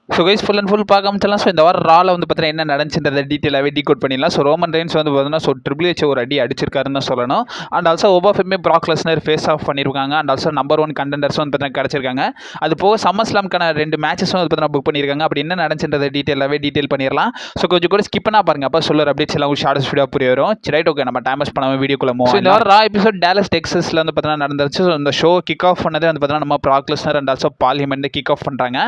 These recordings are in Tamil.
So guys full and full பார்க்காம சொல்லலாம். ஸோ இந்த வாரம் ராவில் வந்து பார்த்தீங்கன்னா என்ன நடந்துச்சுன்றதை டீட்டெயிலாகவே டீகோட் பண்ணிடலாம். ஸோ ரோமன் ரெயின்ஸ் வந்து பார்த்தீங்கன்னா ட்ரிபிள் ஹெச் ஒரு அடி அடிச்சிருக்காருன்னு தான் சொல்லணும். And also Oba Femi Brock Lesnar face off பண்ணியிருக்காங்க. அண்ட் ஆல்சோ நம்பர் 1 கண்டெண்டர்ஸ் வந்து பார்த்தீங்கன்னா கிடச்சிருக்காங்க. அது போக சம்மர் ஸ்லாம்க்கான 2 மேட்சஸும் வந்து பார்த்தீங்கன்னா புக் பண்ணியிருக்காங்க. அப்படி என்ன நடந்துச்சுன்றதை டீட்டெயில் பண்ணிடலாம். ஸோ கொஞ்சம் கூட ஸ்கிப் பண்ணா பாருங்க. அப்போ சொல்லுற அப்டேட்ஸ் எல்லாம் ஷார்ட்ஸ் வீடியோ புரிய வரும். சரி ஓகே, நம்ம டைம் வேஸ்ட் பண்ணாமல் வீடியோக்குள்ள மூவ். இந்த வாரம் ரா எபிசோட் டேலஸ் டெக்ஸஸ்ல வந்து பார்த்தீங்கன்னா நடந்துச்சு. ஸோ இந்த ஷோ கிக் ஆஃப் பண்ணது வந்து பார்த்தீங்கன்னா நம்ம Prague Lesnar and also parliament kick of பண்ணுறாங்க.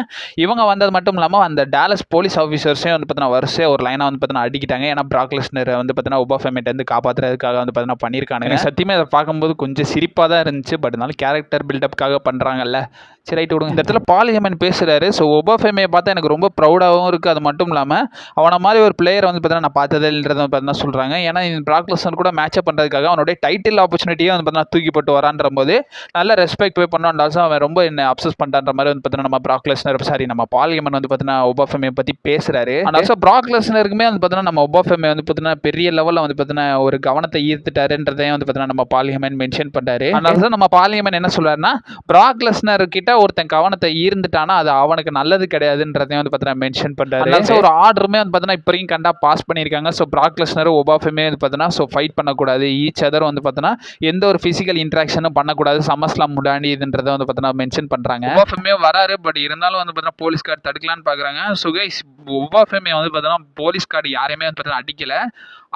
இவங்க வந்தது மட்டும் இல்லாமல் அந்த டேலஸ் போலீஸ் ஆஃபீஸர்ஸே வந்து பார்த்தீங்கன்னா வரிசையாக ஒரு லைனாக வந்து பார்த்தீங்கன்னா அடிக்கிட்டாங்க. ஏன்னா ப்ராக் லெஸ்னர் வந்து பார்த்தீங்கன்னா ஒபாஃபெமேட் வந்து காப்பாற்றுறதுக்காக வந்து பார்த்தீங்கன்னா பண்ணியிருக்காங்க. சத்தியமாக இதை பார்க்கும்போது கொஞ்சம் சிரிப்பாக தான் இருந்துச்சு. பட் இருந்தாலும் கேரக்டர் பில்டப்புக்காக பண்ணுறாங்கல்ல. சரி ரைட்டு விடுங்க. இந்த இடத்துல பால் ஹேமன் பேசுகிறாரு. ஸோ ஒபாஃபெமே பார்த்தா எனக்கு ரொம்ப ப்ரௌடாகவும் இருக்குது. அது மட்டும் இல்லாமல் அவனை மாதிரி ஒரு பிளேயரை வந்து பார்த்தீங்கன்னா நான் பார்த்ததில்ன்றதை பார்த்தீங்கன்னா சொல்கிறாங்க. ஏன்னா ப்ராக் லெஸ்னர் கூட மேட்சப் பண்ணுறதுக்காக அவனுடைய டைட்டில் ஆப்பர்ச்சுனிட்டியை வந்து பார்த்தீங்கன்னா தூக்கி போட்டு வரான்ற போது நல்ல ரெஸ்பெக்ட் பே பண்ணோம். ஆல்சோ அவன் ரொம்ப என்ன அப்சஸ் பண்ணுறான்ற மாதிரி வந்து பார்த்தீங்கன்னா நம்ம ப்ராக் லெஸ்னர் நம்ம பால் ஹேமன் வந்து பார்த்தீங்கன்னா ஒபாஃபெமே பற்றி பேசுகிறாரு. அண்ட் ஆல்சோ ப்ராக் லெஸ்னருக்குமே வந்து பார்த்தீங்கன்னா நம்ம ஒபாஃபெமே வந்து பார்த்தீங்கன்னா பெரிய லெவலில் வந்து பார்த்தீங்கன்னா ஒரு கவனத்தை ஈர்த்துட்டாருன்றதையும் வந்து பார்த்தீங்கன்னா நம்ம பால் ஹேமன் மென்ஷன் பண்ணுறாரு. அண்ட் ஆல்சோ நம்ம பால் ஹேமன் என்ன சொல்றாருன்னா ப்ராக் லெஸ்னர் கிட்ட ஒருத்தன் கவனத்தை ஈர்ந்துட்டானா அது அவனுக்கு நல்லது கிடையாதுன்றதையும் வந்து பார்த்தீங்கன்னா மென்ஷன் பண்ணுறாரு. ஒரு ஆர்டருமே வந்து பார்த்தீங்கன்னா இப்போ வரைக்கும் கண்டா பாஸ் பண்ணியிருக்காங்க. ஸோ ப்ராக் லெஸ்னர் ஒபாஃபெமே வந்து பார்த்தீங்கன்னா ஃபைட் பண்ணக்கூடாது. ஈச் அதர் வந்து பார்த்தீங்கன்னா எந்த ஒரு ஃபிசிக்கல் இன்ட்ராக்ஷனும் பண்ணக்கூடாது. சம்மர்ஸ்லாம் முடாண்டி இதுன்றதை வந்து பார்த்தீங்கன்னா மென்ஷன் பண்ணுறாங்க. ஒபாஃபெமே வராரு. பட் இருந்தாலும் வந்து பார்த்தீங்கன்னா போலீஸ் கார்டு தடுக்கலான்னு பார்க்குறாங்க. ஸோ கைஸ் ஒபாஃபெமே வந்து பார்த்தீங்கன்னா போலீஸ் கார்டு யாரையுமே வந்து பார்த்தீங்கன்னா அடிக்கல,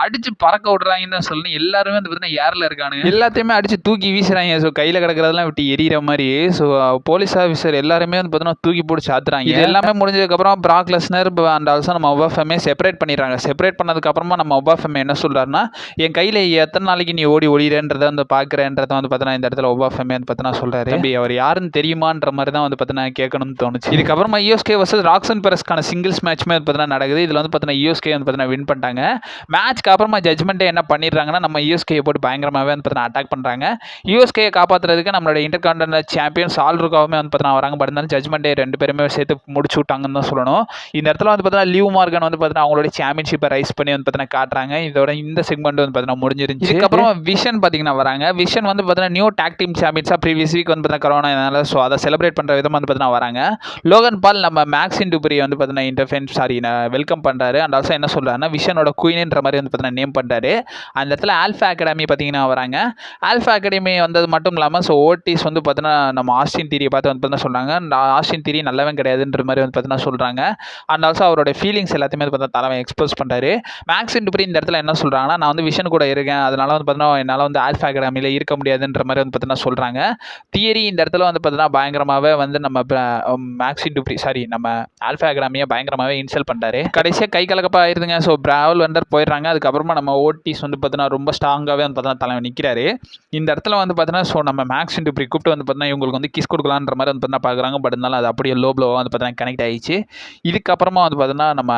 அடிச்சு பறக்க விடுறாங்கன்னு தான் சொல்லணும். எல்லாருமே வந்து பார்த்தீங்கன்னா ஏரில் இருக்கானுங்க. எல்லாத்தையுமே அடிச்சு தூக்கி வீசுறாங்க. ஸோ கையில் கிடக்கிறதெல்லாம் விட்டு எரியிற மாதிரி. ஸோ போலீஸ் ஆஃபீஸர் எல்லாருமே வந்து பார்த்தீங்கன்னா தூக்கி போட்டு சாத்துறாங்க. இது எல்லாமே முடிஞ்சதுக்கப்புறம் ப்ராக் லெஸ்னர் அண்ட் ஆல்சோ நம்ம ஒபாஃபெமே செப்பரேட் பண்ணிடுறாங்க. செப்பரேட் பண்ணதுக்கப்புறமா நம்ம ஒபாஃபெமே என்ன சொல்கிறாருன்னா என் கையில் எத்தனை நாளைக்கு நீ ஓடிறன்றதை வந்து பார்க்குறேன்றதை வந்து பார்த்தீங்கன்னா இந்த இடத்துல ஒபாஃபெமே வந்து பார்த்தீங்கன்னா சொல்கிறாரு. தம்பி அவர் யாருன்னு தெரியுமான்ற மாதிரி தான் வந்து பார்த்தீங்கன்னா கேட்கணும்னு தோணுச்சு. இதுக்கப்புறமா யூஎஸ்கே வர்சஸ் ராக்சன் பெரஸ்க்கான சிங்கிள்ஸ் மேட்ச்மே வந்து பார்த்தீங்கன்னா நடக்குது. இதில் வந்து பார்த்தீங்கன்னா யூஎஸ்கே வந்து பார்த்தீங்கன்னா வின் பண்ணிட்டாங்க. மேட்ச்க்கு அப்புறமா ஜட்மெண்ட்டே என்ன பண்ணிடுறாங்கன்னா நம்ம யூஎஸ்கேயை போட்டு பயங்கரமாகவே வந்து பார்த்தீங்கன்னா அட்டாக் பண்ணுறாங்க. யூஎஸ்கேயை காப்பாற்றுறதுக்கு நம்மளோட இன்டர்கான்டினல் சாம்பியன் சால்ருக்காவுமே வந்து பார்த்தீங்கன்னா வராங்க. பட் இருந்தாலும் ஜட்மெண்ட்டே 2 பேருமே சேர்த்து முடிச்சு விட்டாங்கன்னு தான் சொல்லணும். இந்த இடத்துல வந்து பார்த்தீங்கன்னா லிவ் மார்கன் வந்து பார்த்தீங்கன்னா அவங்களோட சாம்பியன்ஷிப்பை ரைஸ் பண்ணி வந்து பார்த்தீங்கன்னா காட்டுறாங்க. இதோட இந்த செக்மெண்ட் வந்து பார்த்தீங்கன்னா முடிஞ்சிருந்துச்சு. இதுக்கப்புறம் விஷன் பார்த்தீங்கன்னா வராங்க. விஷன் வந்து பார்த்தீங்கன்னா நியூ டாக் டீம் சாம்பியன்ஸாக ப்ரீவியஸ் வீக் வந்து பார்த்தீங்கன்னா கொரோனா, ஸோ அதை செலிப்ரேட் பண்ணுற விதமாக வந்து பார்த்தீங்கன்னா வராங்க. லோகன் பால் நம்ம மேக்ஸின் டூபரியை வந்து பார்த்தீங்கன்னா வெல்கம் பண்ணுறாரு. அண்ட் ஆல்சோ என்ன சொல்கிறாருன்னா விஷனோட குயின்ன்ற மாதிரி வந்து பார்த்தீங்கன்னா நேம் பண்ணுறாரு. அந்த இடத்துல ஆல்ஃபா அகாடமி பார்த்தீங்கன்னா வராங்க. ஆல்ஃபா அகாடமி வந்தது மட்டும் இல்லாமல் ஸோ ஓட்டிஸ் வந்து பார்த்தீங்கன்னா நம்ம ஆஸ்டின் தியரியை பார்த்து வந்து பார்த்தீங்கன்னா சொல்கிறாங்க. ஆஸ்டின் தியரி நல்லவன் கிடையாதுன்ற மாதிரி வந்து பார்த்தீங்கன்னா சொல்கிறாங்க. அண்ட் ஆல்சோ அவரோட ஃபீலிங்ஸ் எல்லாத்தையுமே வந்து பார்த்தா தலைவன் எக்ஸ்போஸ் பண்ணுறாரு. மேக்ஸின் டூபரி இந்த இடத்துல என்ன சொல்கிறாங்கன்னா நான் வந்து விஷன் கூட இருக்கேன், அதனால வந்து பார்த்தீங்கன்னா என்னால் வந்து ஆல்ஃபா அகாடமியில் இருக்க முடியாதுன்ற மாதிரி வந்து பார்த்தீங்கன்னா சொல்கிறாங்க. தியரி இந்த இடத்துல வந்து பார்த்தீங்கன்னா பயங்கரமாகவே வந்து நம்ம மேக்ஸின் டூபரி நம்ம ஆல்ஃபா அகாடமியை பயங்கரமாகவே இன்சல்ட் பண்ணுறாரு. கடைசியாக கை கலக்கப்பாக ஆயிருதுங்க. ஸோ பிராவல் வண்டர் போயிடுறாங்க. அதுக்கப்புறமா நம்ம ஓட்டிஸ் வந்து பார்த்தீங்கன்னா ரொம்ப ஸ்ட்ராங்காகவே வந்து பார்த்தீங்கன்னா தலைவன் நிற்கிறாரு. இந்த இடத்துல வந்து பார்த்தீங்கன்னா ஸோ நம்ம மேக்ஸின் டூபரி கூப்பிட்டு வந்து பார்த்தீங்கன்னா இவங்களுக்கு வந்து கிஸ் கொடுக்கலான்ற மாதிரி வந்து பார்த்தீங்கன்னா பார்க்குறாங்க. பட் இருந்தாலும் அது அப்படியே லோவில் வந்து பார்த்தீங்கன்னா கனெக்ட் ஆகிடுச்சு. இதுக்கப்புறமா வந்து பார்த்தீங்கன்னா நம்ம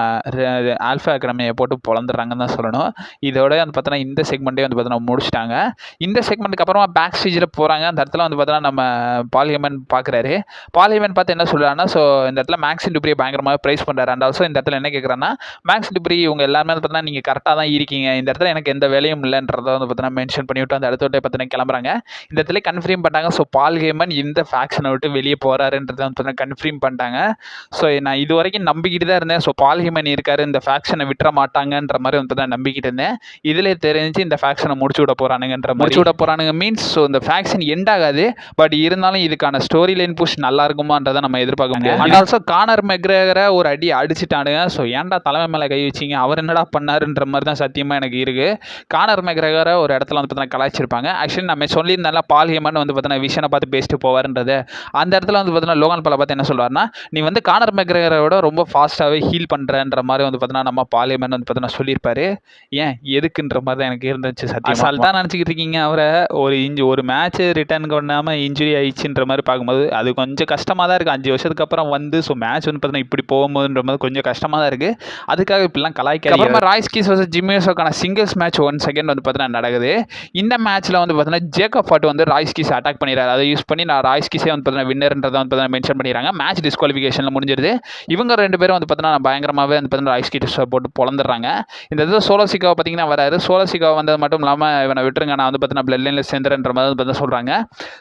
ஆல்ஃபா அகாடமியை போட்டு பொழந்துடுறாங்கன்னு தான் சொல்லணும். இதோட வந்து பார்த்தீங்கன்னா இந்த செக்மெண்ட்டே வந்து பார்த்தீங்கன்னா முடிச்சிட்டாங்க. இந்த செக்மெண்ட்டுக்கு அப்புறமா பேக் ஸ்டேஜில் போகிறாங்க. அந்த இடத்துல வந்து பார்த்தீங்கன்னா நம்ம பால் ஹேமன் பார்க்குறாரு. பால் ஹேமன் பார்த்து என்ன சொல்கிறாருன்னா ஸோ இந்த இடத்துல மேக்ஸின் டூபரியை பயங்கரமாக ப்ரைஸ் பண்ணுறாரு. அண்ட் ஆல்சோ இந்த இடத்துல என்ன கேட்குறாங்கன்னா மேக்ஸ் டூபரி இவங்க எல்லாருமே வந்து பார்த்தீங்கன்னா நீங்கள் கரெக்டாக தான் இருக்கீங்க, இந்த இடத்துல எனக்கு எந்த வேலையும் இல்லைன்றதை வந்து பார்த்தீங்கன்னா மென்ஷன் பண்ணிவிட்டு அந்த இடத்த விட்டு பார்த்தீங்கன்னா கிளம்புறாங்க. இந்த இடத்துல கன்ஃபார்ம் பண்ணிட்டாங்க. ஸோ பால் ஹேமன் இந்த ஃபேக்ஷனை விட்டு வெளியே போகிறாருன்றதை வந்து பார்த்தீங்கன்னா கன்ஃபார்ம் பண்ணிட்டாங்க. ஸோ நான் இது வரைக்கும் நம்பிக்கிட்டு தான் இருந்தேன். ஸோ பால் ஹேமன் இருக்காரு, இந்த ஃபேக்ஷனை விட்டுற மாட்டாங்கன்ற மாதிரி வந்து பார்த்தீங்கன்னா நம்பிக்கிட்டு இருந்தேன். இதிலே தெரிஞ்சு இந்த ஃபேக்ஷனை முடிச்சு விட போகிறானுங்க மீன்ஸ் ஸோ இந்த ஃபேக்ஷன் எண்ட் ஆகாது. பட் இருந்தாலும் இதுக்கான ஸ்டோரி லைன் புஷ் நல்லா இருக்குமான்றதை நம்ம எதிர்பார்க்க முடியும். அண்ட் ஆல்சோ கானர் மெக்ரேகரை ஒரு அடி அடிச்சுட்டானுங்க. ஸோ ஏன்டா தலைமை மேலே கை வச்சிங்க, அவர் என்னடா பண்ணாருன்ற மாதிரி தான் சத்தியமாக எனக்கு இருக்குது. கானர் மெக்ரேகரை ஒரு இடத்துல வந்து பார்த்தீங்கன்னா கலாய்ச்சிருப்பாங்க. ஆக்சுவலி நம்ம சொல்லியிருந்தால பால் ஹேமன் வந்து பார்த்தீங்கன்னா விஷனை பார்த்து பேசிட்டு போவார்ன்றது. அந்த இடத்துல வந்து பார்த்தீங்கன்னா லோகன் பாலை பார்த்து என்ன சொல்வார்னா நீ வந்து கானர் மெக்ரேகரோட ரொம்ப ஃபாஸ்ட்டாகவே ஹீல் பண்ணுறன்ற மாதிரி வந்து பார்த்தீங்கன்னா நம்ம பால் ஹேமன் வந்து பார்த்தீங்கன்னா சொல்லியிருப்பாரு. ஏன் எதுக்குன்ற மாதிரி தான் எனக்கு இருந்துச்சு. சத்தியம் அசால்ட்டாக நினச்சிக்கிட்டு இருக்கீங்க அவரை. ஒரு மேட்ச் ரிட்டர்ன் பண்ணாமல் இன்ஜுரி ஆயிடுச்சுன்ற மாதிரி பார்க்கும்போது அது கொஞ்சம் கஷ்டமாக தான் இருக்குது. 5 வருஷத்துக்கு அப்புறம் வந்து மேட்ச் வந்து பார்த்தீங்கன்னா இப்படி போகும்போதுன்ற மாதிரி கொஞ்சம் கஷ்டமாக தான் இருக்குது. அதுக்காக இப்படிலாம் கலாய்க்க. அப்புறமா ராய்ஸ் கீஸ் வர்சஸ் ஜிம்மி ஜிமியோஸோக்கான சிங்கிள்ஸ் மேட்ச் 1 செகண்ட் வந்து பார்த்தீங்கன்னா நடக்குது. இந்த மேட்ச்சில் வந்து பார்த்தீங்கன்னா ஜேக்கப் ஃபாட் வந்து ராய்ஸ் கீஸ் அட்டாக் பண்ணிடுறாரு. அதை யூஸ் பண்ணி நான் ராய்ஸ் கீஸே வந்து பார்த்தீங்கன்னா வின்னர்ன்றதை வந்து பார்த்தீங்கன்னா மென்ஷன் பண்ணிடுறாங்க. மேட்ச் டிஸ்குவாலிஃபிகேஷனில் முடிஞ்சிருது. இவங்க 2 பேரும் வந்து பார்த்தீங்கன்னா பயங்கரமாகவே வந்து பார்த்தீங்கன்னா ராய்ஸ் கீஸ் போட்டு பொழந்துடுறாங்க. இந்த இதில் சோலோ சிக்காவை பார்த்தீங்கன்னா வராரு. சோலோ சிக்காவை வந்தது மட்டும் இல்லாமல் இவனை விட்டுருங்க, நான் வந்து பார்த்தீங்கன்னா பிளட் லைனில் சேர்ந்துறன்ற மாதிரி வந்து பார்த்தீங்கன்னா சொல்கிறாங்க.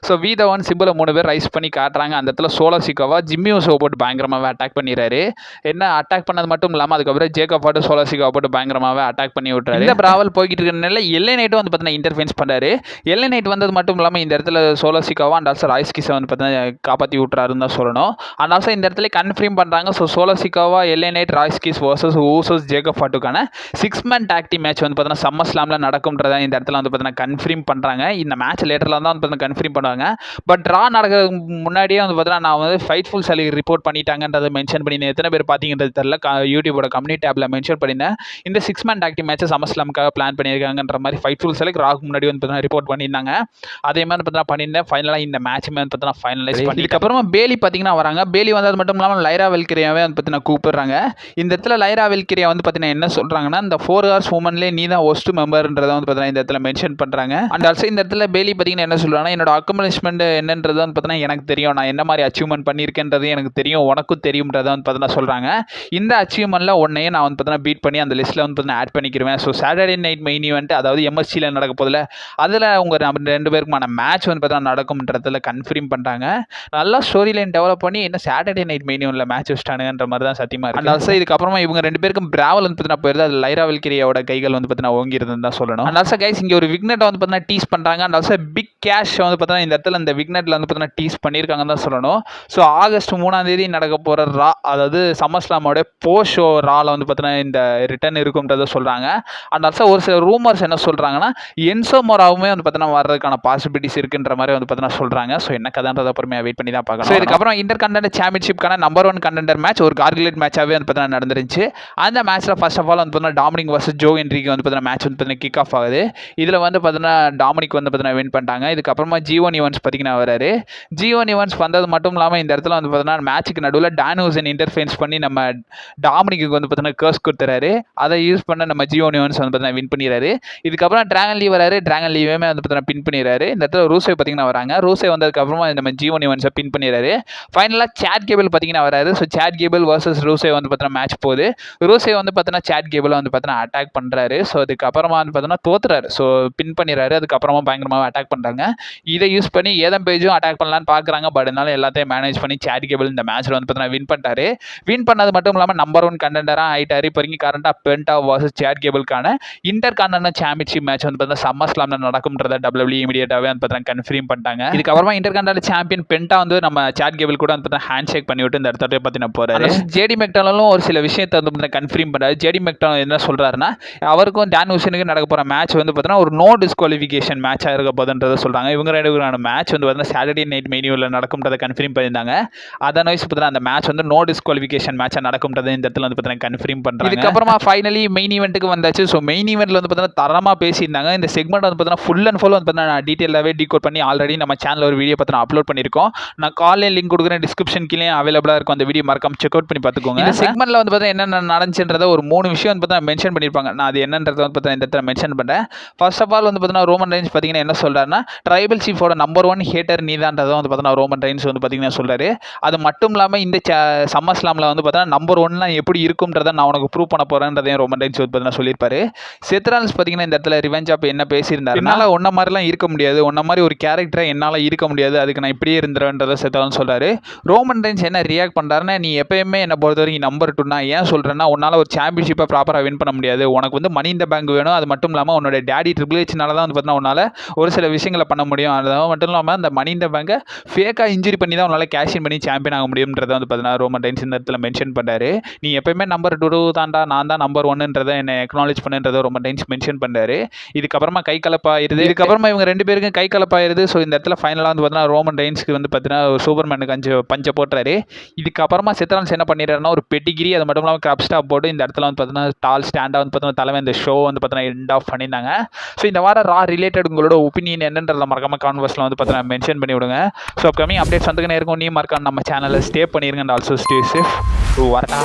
ஸோ வி த ஒன் சிம்பிளை 3 பேர் ரைஸ் பண்ணி காட்டுறாங்க. அந்த இடத்துல சோலோ சிக்காவா ஜிமியோஸோ போட்டு பயங்கரமாகவே அட்டாக் பண்ணிடுறாரு. என்ன அட்டாக் பண்ணது மட்டும் இல்லாமல் அதுக்கப்புறம் ஜேக்கப் ஃபாட் சோலோ சிக்காவை போட்டு பயங்கரமாகவே அட்டாக் பண்ணி விட்டுறாரு. இந்த பிராவல் போய்கிட்டு இருக்கிறனால எல்ஏ நைட்டும் வந்து பார்த்தீங்கன்னா இன்டர்ஃபென்ஸ் பண்ணுறாரு. எல்ஏ நைட் வந்தது மட்டும் இல்லாமல் இந்த இடத்துல சோலோ சிக்காவா அண்ட் ஆல்சோ ராய்ஸ் கீஸை வந்து பார்த்தீங்கன்னா காப்பாற்றி விட்டுறாருன்னு தான் சொல்லணும். அண்ட் ஆல்சோ இந்த இடத்துல கன்ஃபார்ம் பண்ணுறாங்க. So solo Sikoa LA Knight Royce Keys versus Usos Jacob ஃபாட்டுக்கான 6 மேன் டாக் டீம் மேட்ச் வந்து பார்த்தீங்கன்னா சம்மர் ஸ்லாமில் நடக்கும்ன்றதை இந்த இடத்துல வந்து பார்த்தீங்கன்னா கன்ஃபார்ம் பண்ணுறாங்க. இந்த மேட்ச் லேட்டரில் தான் வந்து பார்த்தீங்கன்னா கன்ஃபார்ம் பண்ணுவாங்க. பட் ட்ரா நடக்கிறதுக்கு முன்னாடியே வந்து பார்த்தீங்கன்னா நான் வந்து ஃபைட்ஃபுல் சலி ரிப்போர்ட் பண்ணிட்டாங்கன்றதை மென்ஷன் பண்ணி எத்தனை பேர் பார்த்தீங்கன்றது தெரியல. யூடியூபோட கம்யூனிட்டி டேப்ல மென்ஷன் பண்ணியிருந்தேன். இந்த 6 man tag team match summer ஸ்லாமுக்காக பிளான் பண்ணியிருக்காங்கன்ற மாதிரி ஃபைட்ஃபுல் சலிக்கு ராக் முன்னாடி வந்து பார்த்தீங்கன்னா ரிப்போர்ட் பண்ணியிருந்தாங்க. அதே மாதிரி பார்த்தீங்கன்னா பண்ணியிருந்தேன். ஃபைனலாக இந்த மேட்ச் வந்து பார்த்தீங்கன்னா ஃபைனலைஸ் பண்ணி இதுக்கப்புறமா பேலி பார்த்தீங்கன்னா வராங்க. பேலி வந்தது மட்டும் இல்லாமல் லைரா வெல்கிரியாவே வந்து பார்த்தீங்கன்னா கூப்பிடுறாங்க. இந்த இடத்துல லைரா வெல்கிரியா வந்து பார்த்தீங்கன்னா என்ன சொல்கிறாங்கன்னா, இந்த 4 hours உமன்லேயே நீ தான் ஒஸ்ட் மெம்பர்ன்றதை வந்து பார்த்தீங்கன்னா இந்த இடத்துல மென்ஷன் பண்ணுறாங்க. அண்ட் ஆல்சோ இந்த இடத்துல பேலி பார்த்தீங்கன்னா என்ன சொல்கிறாங்கன்னா, என்னோட அக்கம்ப்ளிஷ்மெண்ட் என்னன்றது வந்து பார்த்தீங்கன்னா எனக்கு தெரியும், நான் என்ன மாதிரி அச்சீவ்மெண்ட் பண்ணியிருக்கேன்றது எனக்கு தெரியும், உனக்கும் தெரியும்ன்றதை வந்து பார்த்தீங்கன்னா சொல்கிறாங்க. இந்த அச்சீவ்மெண்ட்டில் ஒன்றையே நான் வந்து பார்த்தீங்கன்னா பீட் பண்ணி அந்த லிஸ்ட்டில் வந்து பார்த்தீங்கன்னா ஆட் பண்ணிக்கிறேன். So Saturday night main event, அதாவது எம்எஸ்சியில் நடக்க போதில் அதில் உங்கள் நம்ம 2 பேருக்குமான மேட்ச் வந்து பார்த்தீங்கன்னா நடக்கும்ன்றதில் கன்ஃபார்ம் பண்ணுறாங்க. நல்லா ஸ்டோரி லைன் டெவலப் பண்ணி என்ன சாட்டர்டே நைட் மெயின் ஈவெண்ட்டில் மேட்ச் வச்சிட்டானுங்கன்ற மாதிரி தான் சத்தியமாக இருக்குது. அண்ட் ஆல்சோ இதுக்கப்புறமா இவங்க 2 பேருக்கும் பிராவல் வந்து பார்த்தீங்கன்னா போயிருது. அது லைரா வெல்கிரியாவோட கைகள் வந்து பார்த்தீங்கன்னா ஓங்கிருதுன்னு தான் சொல்லணும். அண்ட் ஆல்சோ கைஸ் இங்கே ஒரு விக்னெட்டை வந்து பார்த்தீங்கன்னா டீஸ் பண்ணுறாங்க. அண்ட் ஆல்சோ பிக் கேஷ் வந்து பார்த்தீங்கன்னா இந்த இடத்துல இந்த விக்னெட்டில் வந்து பார்த்தீங்கன்னா டீஸ் பண்ணியிருக்காங்கன்னு தான் சொல்லணும். ஸோ ஆகஸ்ட் 3 நடக்க போகிற ரா, அதாவது சம்மர் ஸ்லாமோட போஸ்ட் ஷோ ராவில் வந்து பார்த்தீங்கன்னா இந்த ரிட்டர்ன் இருக்கும்ன்றதை சொல்கிறாங்க. அண்ட் ஆல்சோ ஒரு சில ரூமர்ஸ் என்ன சொல்கிறாங்கன்னா, என்சோ மோராவுமே வந்து பார்த்தீங்கன்னா வர்றதுக்கான பாசிபிலிட்டிஸ் இருக்குன்ற மாதிரி வந்து பார்த்தீங்கன்னா சொல்கிறாங்க. ஸோ என்ன கதைன்றதை பொறுமையாக வெயிட் பண்ணி தான் பார்க்கணும். ஸோ இதுக்கப்புறம் இன்டர் கண்டென்ட் சாம்பியன்ஷிப்கான நம்பர் 1 கண்டெண்டர் மேட்ச் ஒரு கார்குலேட் மேட்சாகவே வந்து பார்த்தீங்கன்னா நடந்துருச்சு. அந்த மேட்ச்சில் ஃபர்ஸ்ட் ஆஃப் ஆல் வந்து பார்த்தீங்கன்னா டாமினிக் வர்சஸ் ஜோ ஹென்ரிக்கு வந்து பார்த்தீங்கன்னா மேட்ச் வந்து பார்த்தீங்கன்னா கிக் ஆஃப் ஆகுது. இதில் வந்து பார்த்தீங்கன்னா டாமினிக் வந்து பார்த்தீங்கன்னா வின் பண்ணிட்டாங்க. இதுக்கப்புறமா G1 ஈவெண்ட்ஸ் பார்த்தீங்கன்னா வராரு. G1 ஈவெண்ட்ஸ் வந்தது மட்டும் இல்லாமல் இந்த இடத்துல வந்து பார்த்தீங்கன்னா மேட்ச்சுக்கு நடுவில் டானூசன் இன்டர்ஃபென்ஸ் பண்ணி நம்ம டாமினிக்கு வந்து பார்த்தீங்கன்னா கர்ஸ் கொடுத்துறாரு. அதை யூஸ் பண்ண நம்ம G1 ஈவெண்ட்ஸ் வந்து பார்த்தீங்கன்னா வின் பண்ணிடுறாரு. இதுக்கப்புறம் டிராகன் லீவ் வராரு. டிராகன் லீவே வந்து பார்த்தீங்கன்னா பின் பண்ணிடுறாரு. இந்த இடத்துல ரூசே பார்த்தீங்கன்னா வராங்க. ரூசே வந்ததுக்கப்புறமா நம்ம G1 ஈவெண்ட்ஸை பின் பண்ணிடுறாரு. ஃபைனலாக சேட் கேபிள் பார்த்தீங்கன்னா வராரு. ஸோ சேட் கேபிள் வர்சஸ் ரூசே வந்து பார்த்தீங்கன்னா மேட்ச் போகுது. ரூசே வந்து பார்த்தீங்கன்னா சேட் கேபிளை வந்து பார்த்தீங்கன்னா அட்டாக் பண்ணுறாரு. ஸோ அதுக்கப்புறமா வந்து பார்த்தீங்கன்னா தோத்துறாரு. ஸோ பின் பண்ணிடுறாரு. அதுக்கப்புறமா பயங்கரமாக அட்டாக் பண்ணுறாங்க. இதை யூஸ் பண்ணி ஏதம் பேஜும் அட்டாக் பண்ணலான்னு பார்க்குறாங்க. பட் இருந்தாலும் எல்லாத்தையும் மேனேஜ் பண்ணி சேட் கேபிள் இந்த மேட்ச்சில் வந்து பார்த்தீங்கன்னா வின் பண்ணிட்டாரு. வின் பண்ணது மட்டும் இல்லாமல் நம்பர் 1 கண்டெண்டராக ஆயிட்டாரு. இப்போ வரைக்கும் கரண்டாக பென்டா வர்சஸ் சேட் கேபிளுக்கான இன்டர் கான்டினென்டல் சாம்பியன்ஷிப் மேட்ச் வந்து பார்த்தீங்கன்னா சம்மர் ஸ்லாமில் நடக்கும்ன்றத WWE இமீடியட்டாகவே வந்து பார்த்தீங்கன்னா கன்ஃபார்ம் பண்ணிட்டாங்க. இதுக்கப்புறமா இன்டர் கான்டினென்டல் சாம்பியன் பென்டா வந்து நம்ம சேட் கேபிள் கூட வந்து பார்த்தீங்கன்னா ஹேண்ட் ஷேக் பண்ணி விட்டு இந்த இடத்துல பார்த்தீங்கன்னா போறாரு. ஜேடி மெக்டாலும் ஒரு சில விஷயத்தை வந்து பார்த்தீங்கன்னா கன்ஃபார்ம் பண்ணுறாரு. ஜேடி மெக்டால் என்ன சொல்றாருன்னா, அவருக்கும் டான் ஹூசனுக்கு நடக்க போகிற மேட்ச் வந்து பார்த்தீங்கன்னா ஒரு நோ டிஸ்குவாலிஃபிகேஷன் மேட்சாக இருக்க போதுன்றதை சொல்கிறாங்க. இவங்க 2 பேருக்கான மேட்ச் வந்து பார்த்தீங்கன்னா சாட்டர்டே நைட் மெயின் ஈவெண்ட்டில் நடக்கும்ன்றதை கன்ஃபார்ம் பண்ணியிருந்தாங்க. அதர்வைஸ் பார்த்தீங்கன்னா அந்த மேட்ச் வந்து நோ டிஸ்குவாலிஃபிகேஷன் மேட்சாக நடக்கும்ன்றதை இந்த இடத்துல வந்து பார்த்தீங்கன்னா கன்ஃபார்ம் பண்ணுறாங்க. இதுக்கப்புறமா ஃபைனலி மெயின் ஈவெண்ட்டுக்கு வந்தாச்சு. ஸோ மெயின் ஈவெண்ட்டில் வந்து பார்த்தீங்கன்னா தரமாக பேசியிருந்தாங்க. இந்த செக்மெண்ட் வந்து பார்த்தீங்கன்னா ஃபுல் அண்ட் ஃபுல் வந்து பார்த்தீங்கன்னா நான் டீட்டெயிலாகவே டீகோட் பண்ணி ஆல்ரெடி நம்ம சேனலில் ஒரு வீடியோ பார்த்தீங்கன்னா அப்லோட் பண்ணியிருக்கோம். நான் காலையில் லிங்க் கொடுக்குறேன், டிஸ்கிரிப்ஷன் கீழே அவைலபிளாக இருக்கும். அந்த வீடியோ மறக்காம செக் அவுட் பண்ணி பார்த்துக்கோங்க. இந்த செக்மெண்ட்டில் வந்து பார்த்தீங்கன்னா என்னென்ன நடந்துச்சுன்றதை ஒரு 3 விஷயம் வந்து பார்த்தீங்கன்னா மென்ஷன் பண்ணியிருப்பாங்க. நான் அது என்னன்றதை வந்து பார்த்தீங்கன்னா இந்த இடத்துல மென்ஷன் பண்ணுறேன். ஃபர்ஸ்ட் ஆஃப் ஆல் வந்து பார்த்தீங்கன்னா ரோமன் ரெயின்ஸ் பார்த்தீங்கன்னா என்ன சொல்கிறாருன்னா, ட்ரைபல் சீஃபோட நம்பர் 1 ஹேட்டர் நீதான்றதை வந்து பார்த்தீங்கன்னா ரோமன் ரெயின்ஸ் வந்து பார்த்தீங்கன்னா சொல்கிறாரு. அது மட்டும் இல்லாமல் இந்த சம்மர் ஸ்லாமில் வந்து பார்த்தீங்கன்னா நம்பர் 1 எப்படி இருக்கும்ன்றதை நான் உனக்கு ப்ரூவ் பண்ண போகிறேன்றதையும் ரோமன் ரெயின்ஸ் வந்து பார்த்தீங்கன்னா சொல்லியிருப்பாரு. செத்ரான்ஸ் பார்த்தீங்கன்னா இந்த இடத்துல ரிவெஞ்ச் ஆப் என்ன பேசியிருந்தாரு, என்னால் ஒன்ன மாதிரிலாம் இருக்க முடியாது, ஒன்ன மாதிரி ஒரு கேரக்டரை என்னால் இருக்க முடியாது, அதுக்கு நான் இப்படியே இருந்துறேன்றதை செத்ரான்ஸ் சொல்கிறாரு. ரோமன் ரெயின்ஸ் என்ன ரியாக்ட் பண்ணுறாருன்னா, நீ எப்பயுமே என்னை பொறுத்த வரைக்கும் நம்பர் 2 நான் ஏன் சொல்கிறேன்னா, உன்னால் ஒரு சாம்பியன்ஷிப்பை ப்ராப்பராக வின் பண்ண முடியாது, உனக்கு வந்து மணி இந்த பேங்க் வேணும், அது மட்டும் இல்லாமல் உன்னோட டேடி ட்ரிபிள் ஹெச்னால தான் வந்து பார்த்தீங்கன்னா உன்னால் ஒரு சில விஷயங்களை பண்ண முடியும், அது மட்டும் இல்லாமல் அந்த மணி இந்த பேங்கை ஃபேக்காக இன்ஜுரி பண்ணி தான் உன்னால் கேஷின் பண்ணி சாம்பியன் ஆக முடியும்ன்றதை வந்து பார்த்தீங்கன்னா ரோமன் ரெயின்ஸ் இந்த இடத்துல மென்ஷன் பண்ணுறாரு. நீ எப்பயுமே நம்பர் 2 தான்டா, நான் தான் நம்பர் 1ன்றதை என்னை எக்னாலேஜ் பண்ணுன்றதை ரோமன் ரெயின்ஸ் மென்ஷன் பண்ணுறாரு. இதுக்கப்புறமா கை கலப்பாயிருது. இதுக்கப்புறமா இவங்க 2 பேருக்கும் கை கலப்பாயிருது. ஸோ இந்த இடத்துல ஃபைனலாக வந்து பார்த்தீங்கன்னா ரோமன் ரெயின்ஸ்க்கு வந்து பார்த்தீங்கன்னா சூப்பர்மேனுக்கு 5 பஞ்சை போட்டுறாரு. இதுக்கப்புறமா செத்ரான்ஸ் என்ன பண்ணிடுறாருன்னா, ஒரு பெட்டிகிரி அது மட்டும் இல்லாமல் கிராப் ஸ்டாப் போட்டு இந்த இடத்துல வந்து பார்த்தீங்கன்னா டால் ஸ்டாண்டாக வந்து பார்த்தீங்கன்னா தலைமை இந்த ஷோ வந்து பார்த்தீங்கன்னா எண்ட் ஆஃப் பண்ணியிருந்தாங்க. ஸோ இந்த வாரம் ரா ரிலேட்டட் உங்களோட ஒப்பீனியன் என்னன்றதை மறக்காம கான்வர்ஸில் வந்து பார்த்தீங்கன்னா மென்ஷன் பண்ணி விடுங்க. ஸோ கம்மிங் அப்டேட்ஸ் வந்துக்கினே இருக்கும். நீ மறக்காம நம்ம சேனலில் ஸ்டே பண்ணிருங்க. And also stay safe. வரட்டா.